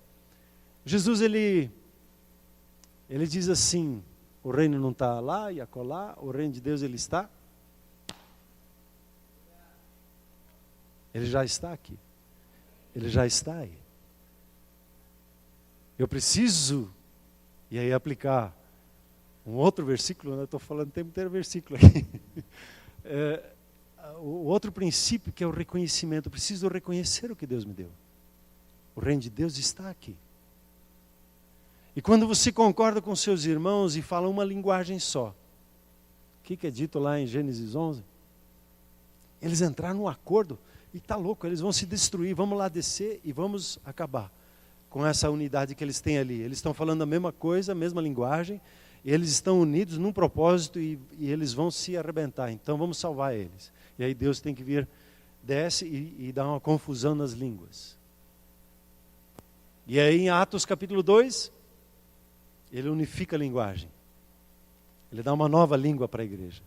Jesus, ele diz assim, o reino não está lá e acolá, o reino de Deus ele está. Ele já está aqui. Ele já está aí. Eu preciso, e aí aplicar um outro versículo, né? Estou falando o tempo inteiro versículo aqui. O outro princípio que é o reconhecimento. Eu preciso reconhecer o que Deus me deu. O reino de Deus está aqui. E quando você concorda com seus irmãos e fala uma linguagem só, o que é dito lá em Gênesis 11? Eles entraram num acordo e está louco, eles vão se destruir, vamos lá descer e vamos acabar com essa unidade que eles têm ali. Eles estão falando a mesma coisa, a mesma linguagem, eles estão unidos num propósito e eles vão se arrebentar, então vamos salvar eles. E aí Deus tem que vir, desce e dá uma confusão nas línguas. E aí em Atos capítulo 2, ele unifica a linguagem. Ele dá uma nova língua para a igreja.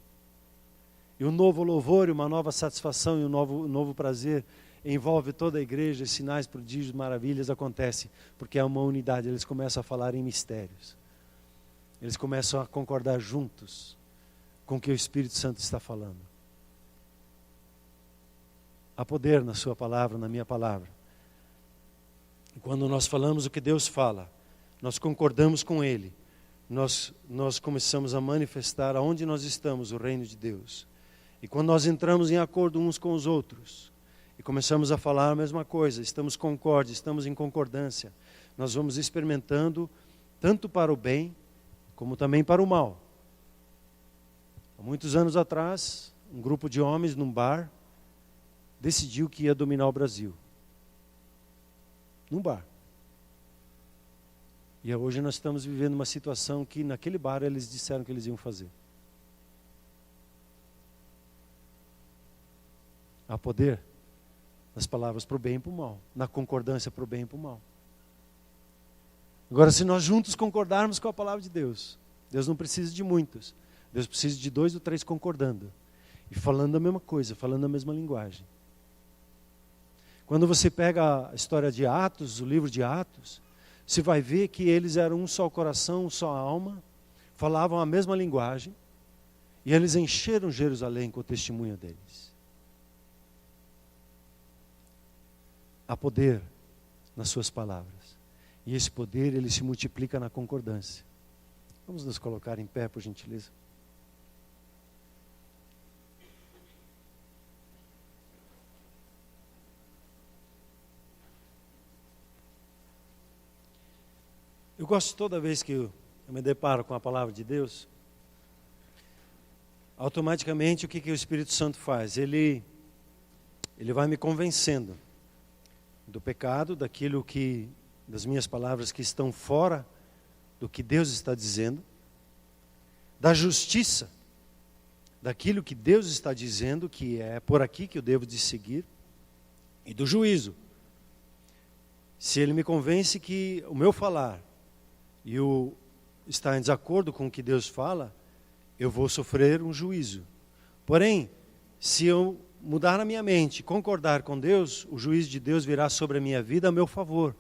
E um novo louvor, e uma nova satisfação, e um novo prazer envolve toda a igreja, sinais, prodígios, maravilhas acontecem, porque é uma unidade, eles começam a falar em mistérios. Eles começam a concordar juntos, com o que o Espírito Santo está falando. Há poder na sua palavra, na minha palavra. E quando nós falamos o que Deus fala, nós concordamos com Ele, nós começamos a manifestar aonde nós estamos o reino de Deus. E quando nós entramos em acordo uns com os outros, e começamos a falar a mesma coisa, estamos concordes, estamos em concordância, nós vamos experimentando tanto para o bem, como também para o mal. Há muitos anos atrás, um grupo de homens num bar decidiu que ia dominar o Brasil. Num bar. E hoje nós estamos vivendo uma situação que naquele bar eles disseram que eles iam fazer. Há poder nas palavras para o bem e para o mal, na concordância para o bem e para o mal. Agora, se nós juntos concordarmos com a palavra de Deus, Deus não precisa de muitos, Deus precisa de 2 ou 3 concordando e falando a mesma coisa, falando a mesma linguagem. Quando você pega a história de Atos, o livro de Atos, você vai ver que eles eram um só coração, uma só alma, falavam a mesma linguagem, e eles encheram Jerusalém com o testemunho deles. Há poder nas suas palavras, e esse poder ele se multiplica na concordância. Vamos nos colocar em pé, por gentileza. Eu gosto toda vez que eu me deparo com a palavra de Deus, automaticamente o que o Espírito Santo faz? Ele vai me convencendo do pecado, das minhas palavras que estão fora do que Deus está dizendo, da justiça, daquilo que Deus está dizendo, que é por aqui que eu devo de seguir, e do juízo. Se Ele me convence que o meu falar e o estar em desacordo com o que Deus fala, eu vou sofrer um juízo. Porém, se eu mudar a minha mente, concordar com Deus, o juízo de Deus virá sobre a minha vida a meu favor.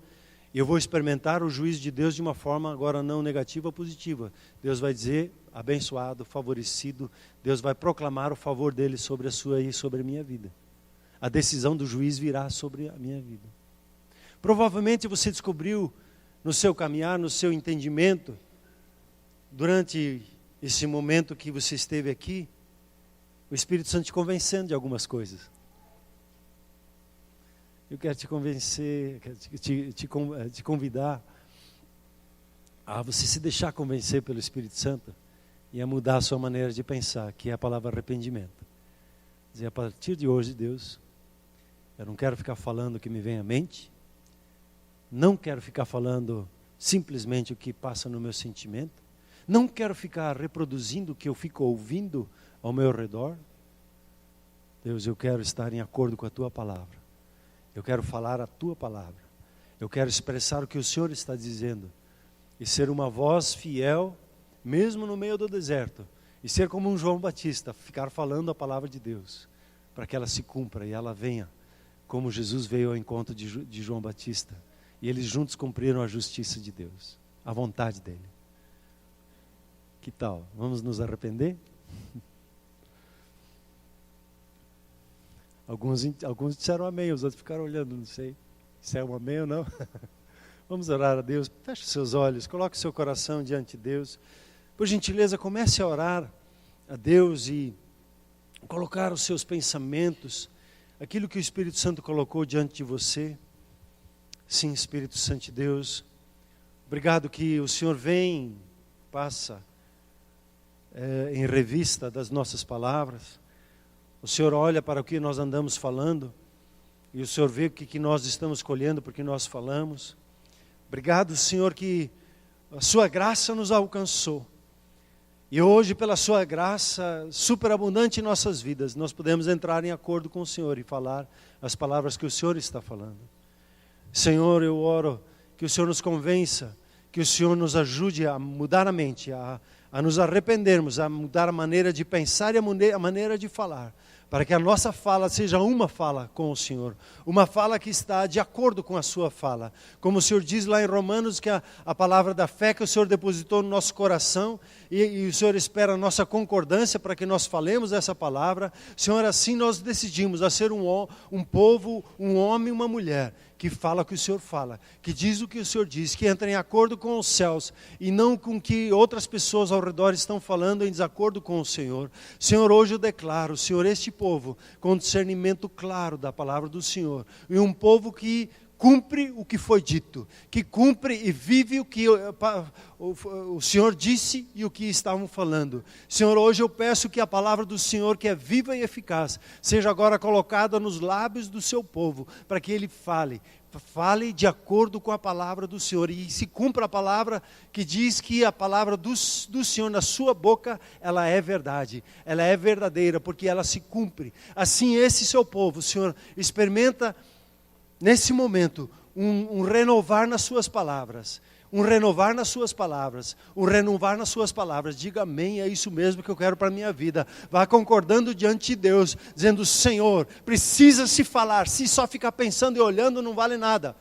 Eu vou experimentar o juízo de Deus de uma forma agora não negativa, positiva. Deus vai dizer, abençoado, favorecido. Deus vai proclamar o favor dele sobre a sua e sobre a minha vida. A decisão do juiz virá sobre a minha vida. Provavelmente você descobriu no seu caminhar, no seu entendimento, durante esse momento que você esteve aqui, o Espírito Santo te convencendo de algumas coisas. Eu quero te convencer, quero te convidar a você se deixar convencer pelo Espírito Santo e a mudar a sua maneira de pensar, que é a palavra arrependimento. Dizer, a partir de hoje, Deus, eu não quero ficar falando o que me vem à mente, não quero ficar falando simplesmente o que passa no meu sentimento, não quero ficar reproduzindo o que eu fico ouvindo ao meu redor. Deus, eu quero estar em acordo com a Tua palavra. Eu quero falar a Tua palavra. Eu quero expressar o que o Senhor está dizendo. E ser uma voz fiel, mesmo no meio do deserto. E ser como um João Batista, ficar falando a palavra de Deus, para que ela se cumpra e ela venha, como Jesus veio ao encontro de João Batista. E eles juntos cumpriram a justiça de Deus, a vontade dele. Que tal? Vamos nos arrepender? Alguns disseram amém, os outros ficaram olhando, não sei se é um amém ou não. Vamos orar a Deus. Feche seus olhos, coloque seu coração diante de Deus. Por gentileza, comece a orar a Deus e colocar os seus pensamentos, aquilo que o Espírito Santo colocou diante de você. Sim, Espírito Santo de Deus, obrigado que o Senhor vem, passa em revista das nossas palavras. O Senhor olha para o que nós andamos falando e o Senhor vê o que nós estamos colhendo porque nós falamos. Obrigado, Senhor, que a Sua graça nos alcançou. E hoje, pela Sua graça superabundante em nossas vidas, nós podemos entrar em acordo com o Senhor e falar as palavras que o Senhor está falando. Senhor, eu oro que o Senhor nos convença, que o Senhor nos ajude a mudar a mente, a nos arrependermos, a mudar a maneira de pensar e a maneira de falar, para que a nossa fala seja uma fala com o Senhor, uma fala que está de acordo com a sua fala. Como o Senhor diz lá em Romanos, que a palavra da fé que o Senhor depositou no nosso coração, e o Senhor espera a nossa concordância para que nós falemos essa palavra. Senhor, assim nós decidimos a ser um povo, um homem, uma mulher, que fala o que o Senhor fala, que diz o que o Senhor diz, que entra em acordo com os céus, e não com o que outras pessoas ao redor estão falando em desacordo com o Senhor. Senhor, hoje eu declaro, Senhor, este povo com discernimento claro da palavra do Senhor, e um povo que cumpre o que foi dito, que cumpre e vive o que o Senhor disse e o que estavam falando. Senhor, hoje eu peço que a palavra do Senhor, que é viva e eficaz, seja agora colocada nos lábios do seu povo, para que ele fale de acordo com a palavra do Senhor, e se cumpra a palavra que diz que a palavra do Senhor na sua boca, ela é verdade, ela é verdadeira, porque ela se cumpre. Assim esse seu povo, Senhor, experimenta nesse momento um renovar nas suas palavras, um renovar nas suas palavras, um renovar nas suas palavras. Diga amém, é isso mesmo que eu quero para a minha vida. Vá concordando diante de Deus, dizendo: Senhor, precisa se falar, se só ficar pensando e olhando não vale nada.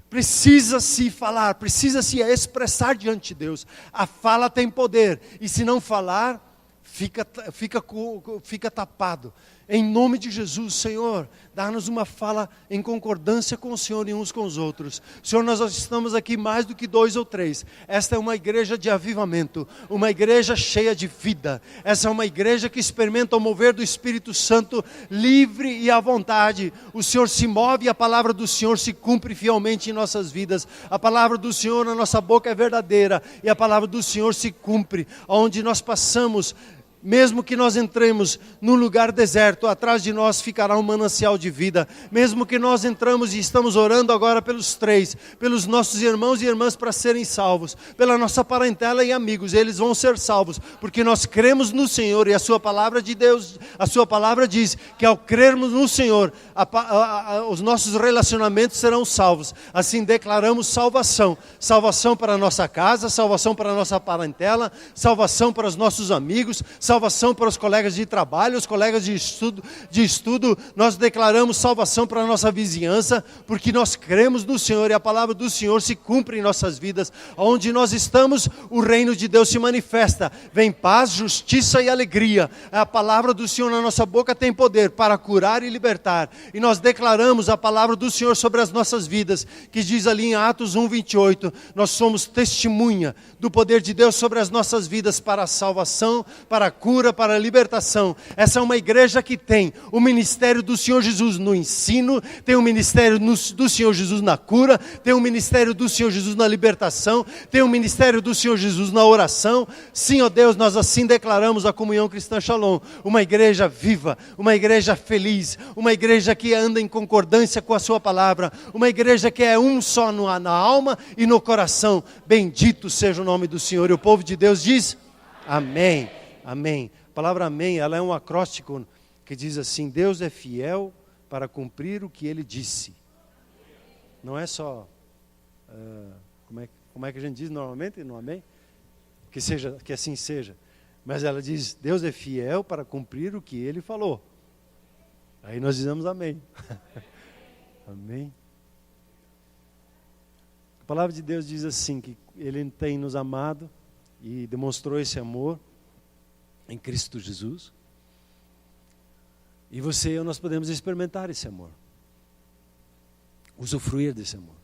Precisa se falar, precisa se expressar diante de Deus. A fala tem poder, e se não falar, fica tapado. Em nome de Jesus, Senhor, dá-nos uma fala em concordância com o Senhor e uns com os outros. Senhor, nós estamos aqui mais do que 2 ou 3. Esta é uma igreja de avivamento, uma igreja cheia de vida. Essa é uma igreja que experimenta o mover do Espírito Santo livre e à vontade. O Senhor se move e a palavra do Senhor se cumpre fielmente em nossas vidas. A palavra do Senhor na nossa boca é verdadeira, e a palavra do Senhor se cumpre. Onde nós passamos, mesmo que nós entremos num lugar deserto, atrás de nós ficará um manancial de vida. Mesmo que nós entramos e estamos orando agora pelos 3, pelos nossos irmãos e irmãs para serem salvos, pela nossa parentela e amigos, eles vão ser salvos, porque nós cremos no Senhor, e a sua palavra de Deus, a sua palavra diz que ao crermos no Senhor, os nossos relacionamentos serão salvos. Assim declaramos salvação, salvação para a nossa casa, salvação para a nossa parentela, salvação para os nossos amigos, salvação para os colegas de trabalho, os colegas de estudo. Nós declaramos salvação para a nossa vizinhança, porque nós cremos no Senhor, e a palavra do Senhor se cumpre em nossas vidas. Onde nós estamos, o reino de Deus se manifesta. Vem paz, justiça e alegria. A palavra do Senhor na nossa boca tem poder para curar e libertar. E nós declaramos a palavra do Senhor sobre as nossas vidas, que diz ali em Atos 1:28, nós somos testemunha do poder de Deus sobre as nossas vidas, para a salvação, para a cura, para a libertação. Essa é uma igreja que tem o ministério do Senhor Jesus no ensino, tem o ministério do Senhor Jesus na cura, tem o ministério do Senhor Jesus na libertação, tem o ministério do Senhor Jesus na oração. Sim, ó Deus, nós assim declaramos a Comunhão Cristã Shalom, uma igreja viva, uma igreja feliz, uma igreja que anda em concordância com a sua palavra, uma igreja que é um só na alma e no coração. Bendito seja o nome do Senhor. E o povo de Deus diz: amém. Amém. A palavra amém, ela é um acróstico que diz assim: Deus é fiel para cumprir o que Ele disse. Não é só, como é que a gente diz normalmente no amém? Que assim seja. Mas ela diz: Deus é fiel para cumprir o que Ele falou. Aí nós dizemos amém. Amém. A palavra de Deus diz assim, que Ele tem nos amado e demonstrou esse amor em Cristo Jesus. E você e eu, nós podemos experimentar esse amor, usufruir desse amor.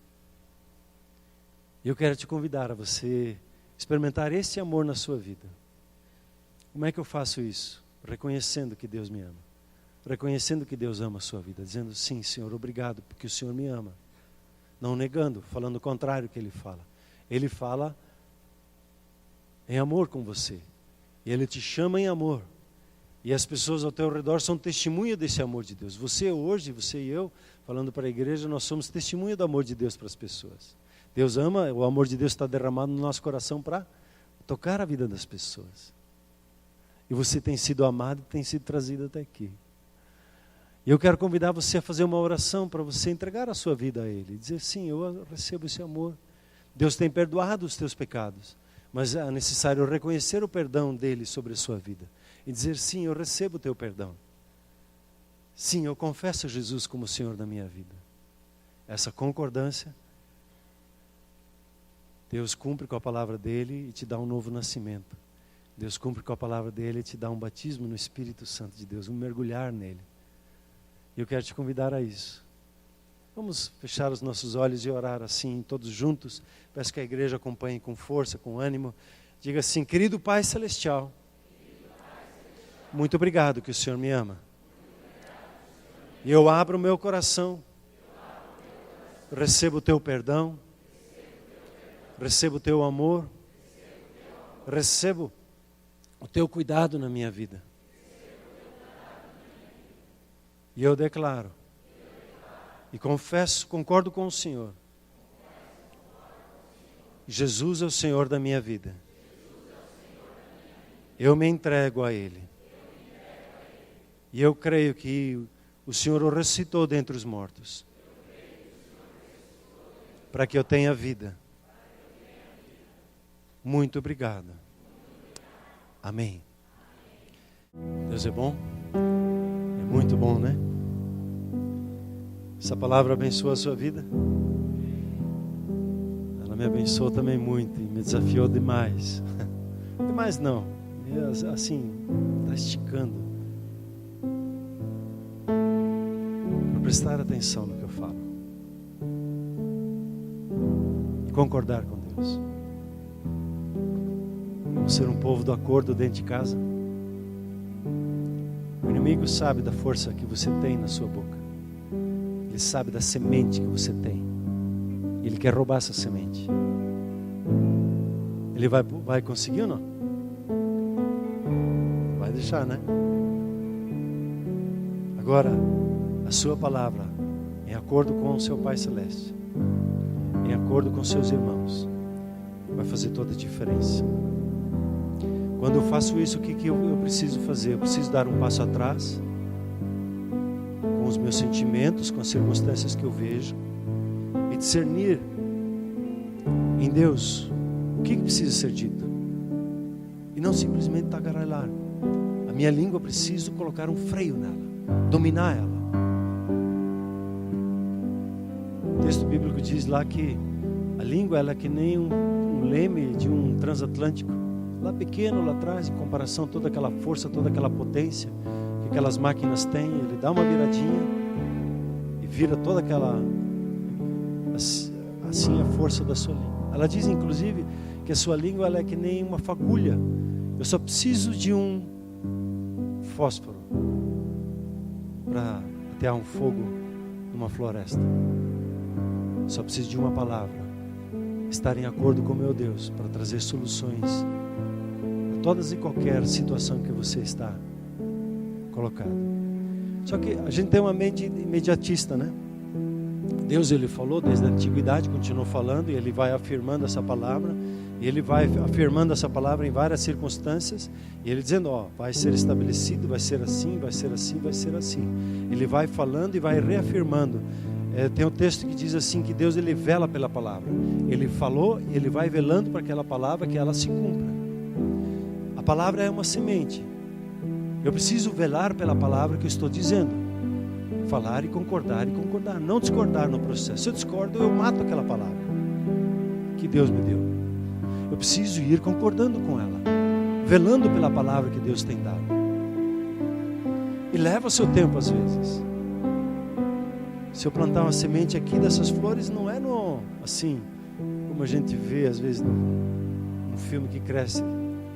E eu quero te convidar a você experimentar esse amor na sua vida. Como é que eu faço isso? Reconhecendo que Deus me ama, reconhecendo que Deus ama a sua vida, dizendo: sim, Senhor, obrigado porque o Senhor me ama. Não negando, falando o contrário que Ele fala. Ele fala em amor com você. E Ele te chama em amor. E as pessoas ao teu redor são testemunha desse amor de Deus. Você hoje, você e eu, falando para a igreja, nós somos testemunha do amor de Deus para as pessoas. Deus ama, o amor de Deus está derramado no nosso coração para tocar a vida das pessoas. E você tem sido amado e tem sido trazido até aqui. E eu quero convidar você a fazer uma oração para você entregar a sua vida a Ele. Dizer: sim, eu recebo esse amor. Deus tem perdoado os teus pecados. Mas é necessário reconhecer o perdão dele sobre a sua vida. E dizer: sim, eu recebo o teu perdão. Sim, eu confesso Jesus como Senhor da minha vida. Essa concordância, Deus cumpre com a palavra dele e te dá um novo nascimento. Deus cumpre com a palavra dele e te dá um batismo no Espírito Santo de Deus, um mergulhar nele. E eu quero te convidar a isso. Vamos fechar os nossos olhos e orar assim, todos juntos. Peço que a igreja acompanhe com força, com ânimo. Diga assim: querido Pai Celestial, muito obrigado que o Senhor me ama. E eu abro o meu coração, recebo o teu perdão, recebo o teu amor, recebo o teu cuidado na minha vida. E eu declaro e confesso, concordo com o Senhor. Jesus é o Senhor da minha vida. Eu me entrego a Ele. E eu creio que o Senhor o ressuscitou dentre os mortos, para que eu tenha vida. Muito obrigado. Amém. Deus é bom? É muito bom, né? Essa palavra abençoa a sua vida? Ela me abençoou também muito e me desafiou demais. Demais não, assim, está esticando. Para prestar atenção no que eu falo. E concordar com Deus. Vamos ser um povo do acordo dentro de casa. O inimigo sabe da força que você tem na sua boca. Ele sabe da semente que você tem. Ele quer roubar essa semente. Ele vai conseguir ou não? Vai deixar, né? Agora, a sua palavra, em acordo com o seu Pai Celeste, em acordo com seus irmãos, vai fazer toda a diferença. Quando eu faço isso, o que eu preciso fazer? Eu preciso dar um passo atrás, com os meus sentimentos, com as circunstâncias que eu vejo, e discernir em Deus o que precisa ser dito, e não simplesmente tagarelar. A minha língua, eu preciso colocar um freio nela, dominar ela. O texto bíblico diz lá que a língua ela é que nem um leme de um transatlântico, lá pequeno, lá atrás, em comparação a toda aquela força, toda aquela potência que aquelas máquinas têm. Ele dá uma viradinha e vira toda aquela, assim, a força da sua língua. Ela diz inclusive que a sua língua ela é que nem uma fagulha. Eu só preciso de um fósforo para atear um fogo numa floresta. Só preciso de uma palavra, estar em acordo com meu Deus para trazer soluções a todas e qualquer situação que você está colocado. Só que a gente tem uma mente imediatista, né? Deus, ele falou desde a antiguidade, continuou falando, e ele vai afirmando essa palavra, e ele vai afirmando essa palavra em várias circunstâncias, e ele dizendo, ó, vai ser estabelecido, vai ser assim, vai ser assim, vai ser assim. Ele vai falando e vai reafirmando. Tem um texto que diz assim, que Deus ele vela pela palavra. Ele falou e ele vai velando para aquela palavra que ela se cumpra. A palavra é uma semente. Eu preciso velar pela palavra que eu estou dizendo. Falar e concordar, não discordar no processo. Se eu discordo, eu mato aquela palavra que Deus me deu. Eu preciso ir concordando com ela, velando pela palavra que Deus tem dado. E leva o seu tempo às vezes. Se eu plantar uma semente aqui dessas flores, não é assim, como a gente vê às vezes no filme que cresce.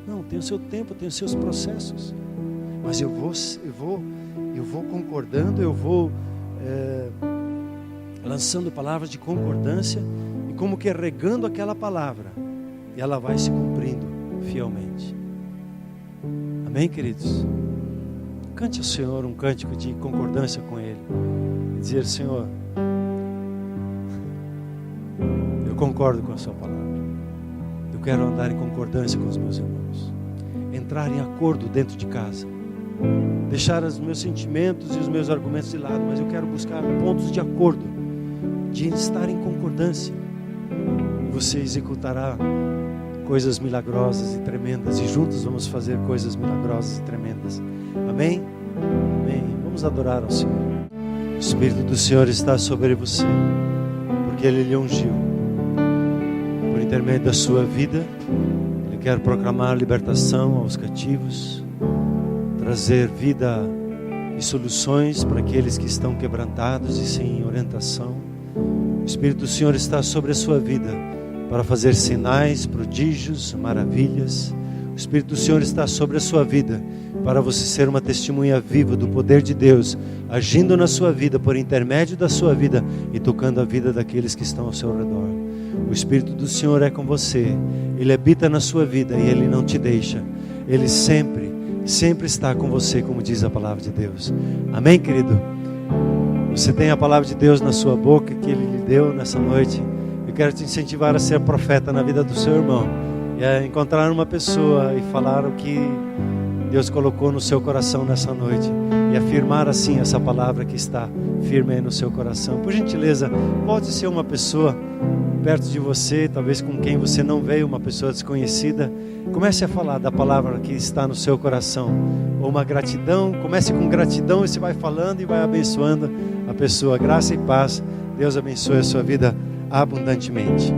Não, tem o seu tempo, tem os seus processos. Mas eu vou concordando, eu vou lançando palavras de concordância e como que regando aquela palavra, e ela vai se cumprindo fielmente. Amém, queridos? Cante ao Senhor um cântico de concordância com Ele e dizer, Senhor, eu concordo com a sua palavra, eu quero andar em concordância com os meus irmãos, entrar em acordo dentro de casa, deixar os meus sentimentos e os meus argumentos de lado, mas eu quero buscar pontos de acordo, de estar em concordância, e você executará coisas milagrosas e tremendas, e juntos vamos fazer coisas milagrosas e tremendas. Amém? Amém. Vamos adorar ao Senhor. O Espírito do Senhor está sobre você, porque Ele lhe ungiu. Por intermédio da sua vida, Ele quer proclamar libertação aos cativos, trazer vida e soluções para aqueles que estão quebrantados e sem orientação. O Espírito do Senhor está sobre a sua vida para fazer sinais, prodígios, maravilhas. O Espírito do Senhor está sobre a sua vida para você ser uma testemunha viva do poder de Deus, agindo na sua vida, por intermédio da sua vida e tocando a vida daqueles que estão ao seu redor. O Espírito do Senhor é com você, Ele habita na sua vida e Ele não te deixa. Ele sempre está com você, como diz a palavra de Deus. Amém, querido? Você tem a palavra de Deus na sua boca que Ele lhe deu nessa noite. Eu quero te incentivar a ser profeta na vida do seu irmão e a encontrar uma pessoa e falar o que Deus colocou no seu coração nessa noite e afirmar assim essa palavra que está firme aí no seu coração. Por gentileza, pode ser uma pessoa perto de você, talvez com quem você não veio, uma pessoa desconhecida. Comece a falar da palavra que está no seu coração, ou uma gratidão. Comece com gratidão e você vai falando e vai abençoando a pessoa. Graça e paz, Deus abençoe a sua vida abundantemente.